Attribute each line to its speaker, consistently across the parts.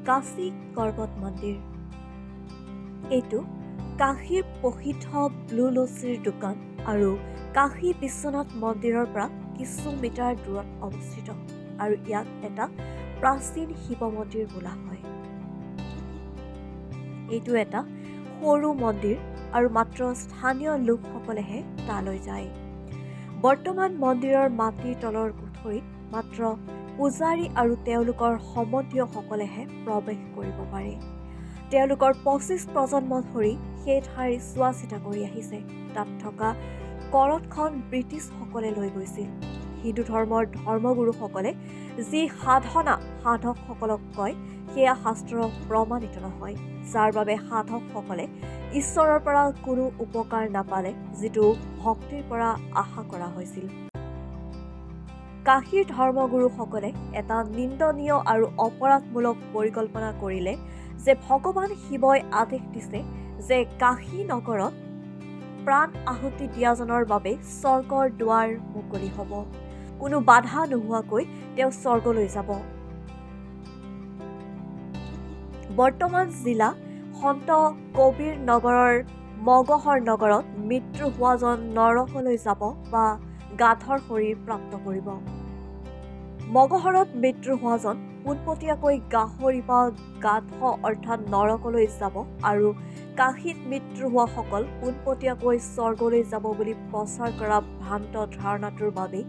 Speaker 1: কাশী পৰ্বত মন্দিৰ। এইটো কাশীৰ প্ৰসিদ্ধ ব্লু লছিৰ দোকান আৰু কাশী বিশ্বনাথ মন্দিৰৰ পৰা কিছু মিটাৰ দূৰত অৱস্থিত আৰু ইয়াক এটা প্ৰাচীন শিৱ মন্দিৰ বোলা হয়। এইটো এটা সৰু মন্দিৰ আৰু মাত্ৰ স্থানীয় লোকসকলেহে তালৈ যায়। বৰ্তমান মন্দিৰৰ মাটিৰ তলৰ কোঠৰীত মাত্ৰ পূজাৰী আৰু তেওঁলোকৰ সম্বন্ধীয়সকলেহে প্ৰৱেশ কৰিব পাৰে। তেওঁলোকৰ 25 প্ৰজন্ম ধৰি সেই ঠাইৰ চোৱা চিতা কৰি আহিছে। তাত থকা কৰতখন ব্ৰিটিছসকলে লৈ গৈছিল। হিন্দু ধৰ্মৰ ধৰ্মগুৰুসকলে যি সাধনা সাধকসকলক কয় সেয়া শাস্ত্ৰ প্ৰমাণিত নহয়, যাৰ বাবে সাধকসকলে ঈশ্বৰৰ পৰা কোনো উপকাৰ নাপালে যিটো ভক্তিৰ পৰা আশা কৰা হৈছিল। কাশীৰ ধৰ্মগুৰুসকলে এটা নিন্দনীয় আৰু অপৰাধমূলক পৰিকল্পনা কৰিলে যে ভগৱান শিৱই আদেশ দিছে যে কাশী নগৰত প্ৰাণ আহুতি দিয়াজনৰ বাবে স্বৰ্গৰ দুৱাৰ মুকলি হ'ব। কোনো বাধা নোহোৱাকৈ তেওঁ স্বৰ্গলৈ যাব। বৰ্তমান জিলা সন্ত কবিৰ নগৰৰ মগহৰ নগৰত মৃত্যু হোৱাজন নৰকলৈ যাব বা গাধৰ শৰীৰ প্ৰাপ্ত কৰিব। মগহৰত মৃত্যু হোৱাজন পোনপটীয়াকৈ গাহৰি বা গাধ অৰ্থাৎ নৰকলৈ যাব আৰু কাশীত মৃত্যু হোৱাসকল পোনপটীয়াকৈ স্বৰ্গলৈ যাব বুলি প্ৰচাৰ কৰা ভ্ৰান্ত ধাৰণাটোৰ বাবেই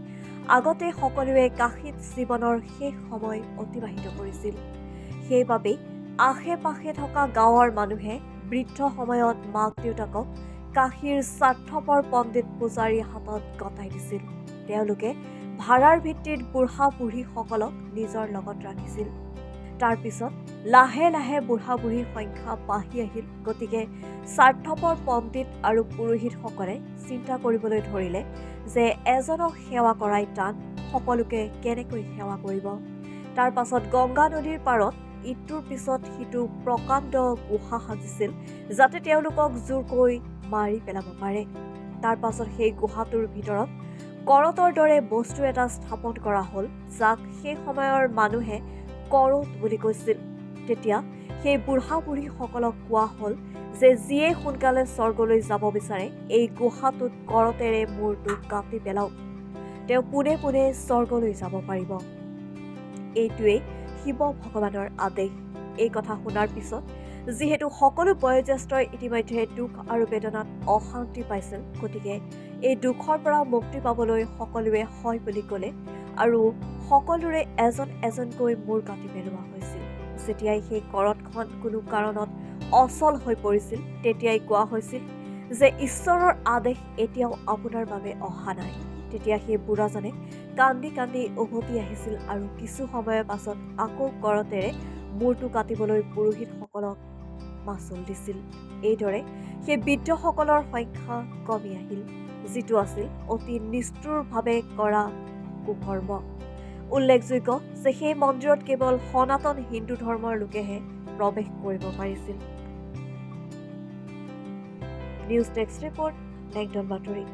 Speaker 1: আগতে সকলোৱে কাশীত জীৱনৰ শেষ সময় অতিবাহিত কৰিছিল। সেইবাবেই আশে পাশে থকা গাঁৱৰ মানুহে বৃদ্ধ সময়ত মাক দেউতাকক কাশীৰ স্বাৰ্থপৰ পণ্ডিত পূজাৰীৰ হাতত গতাই দিছিল। তেওঁলোকে ভাড়াৰ ভিত্তিত বুঢ়া বুঢ়ীসকলক নিজৰ লগত ৰাখিছিল। তাৰ পিছত লাহে লাহে বুঢ়া বুঢ়ীৰ সংখ্যা বাঢ়ি আহিল। গতিকে স্বাৰ্থপৰ পণ্ডিত আৰু পুৰোহিতসকলে চিন্তা কৰিবলৈ ধৰিলে যে এজনক সেৱা কৰাই টান, সকলোকে কেনেকৈ সেৱা কৰিব। তাৰ পাছত গংগা নদীৰ পাৰত ইটোৰ পিছত সিটো প্ৰকাণ্ড গুহা সাজিছিল যাতে তেওঁলোকক জোৰকৈ মাৰি পেলাব পাৰে। তাৰ পাছত সেই গুহাটোৰ ভিতৰত কৰতৰ দৰে বস্তু এটা স্থাপন কৰা হ'ল, যাক সেই সময়ৰ মানুহে কৰত বুলি কৈছিল। তেতিয়া সেই বুঢ়া বুঢ়ীসকলক কোৱা হ'ল যে যিয়ে সোনকালে স্বৰ্গলৈ যাব বিচাৰে এই গুহাটোত কৰতেৰে মূৰটো কাটি পেলাওক, তেওঁ পোনে পোনে স্বৰ্গলৈ যাব পাৰিব। এইটোৱেই শিৱ ভগৱানৰ আদেশ। এই কথা শুনাৰ পিছত যিহেতু সকলো বয়োজ্যেষ্ঠই ইতিমধ্যে দুখ আৰু বেদনাত অশান্তি পাইছিল, গতিকে এই দুখৰ পৰা মুক্তি পাবলৈ সকলোৱে হয় বুলি ক'লে আৰু সকলোৰে এজন এজনকৈ মূৰ কাটি পেলোৱা হৈছিল। যেতিয়াই সেই কৰতখন কোনো কাৰণত অচল হৈ পৰিছিল তেতিয়াই কোৱা হৈছিল যে ঈশ্বৰৰ আদেশ এতিয়াও আপোনাৰ বাবে অহা নাই। তেতিয়া সেই বুঢ়াজনে কান্দি কান্দি উভতি আহিছিল আৰু কিছু সময়ৰ পাছত আকৌ কৰতেৰে মূৰটো কাটিবলৈ পুৰোহিতসকলক মাচুল দিছিল। এইদৰে সেই বৃদ্ধসকলৰ সংখ্যা কমি আহিল, যিটো আছিল অতি নিষ্ঠুৰভাৱে কৰা কুকৰ্ম। উল্লেখযোগ্য যে সেই মন্দিৰত কেৱল সনাতন হিন্দু ধৰ্মৰ লোকেহে প্ৰৱেশ কৰিব পাৰিছিল। নিউজ ডেস্ক ৰিপৰ্ট, লেংডন বাতৰি।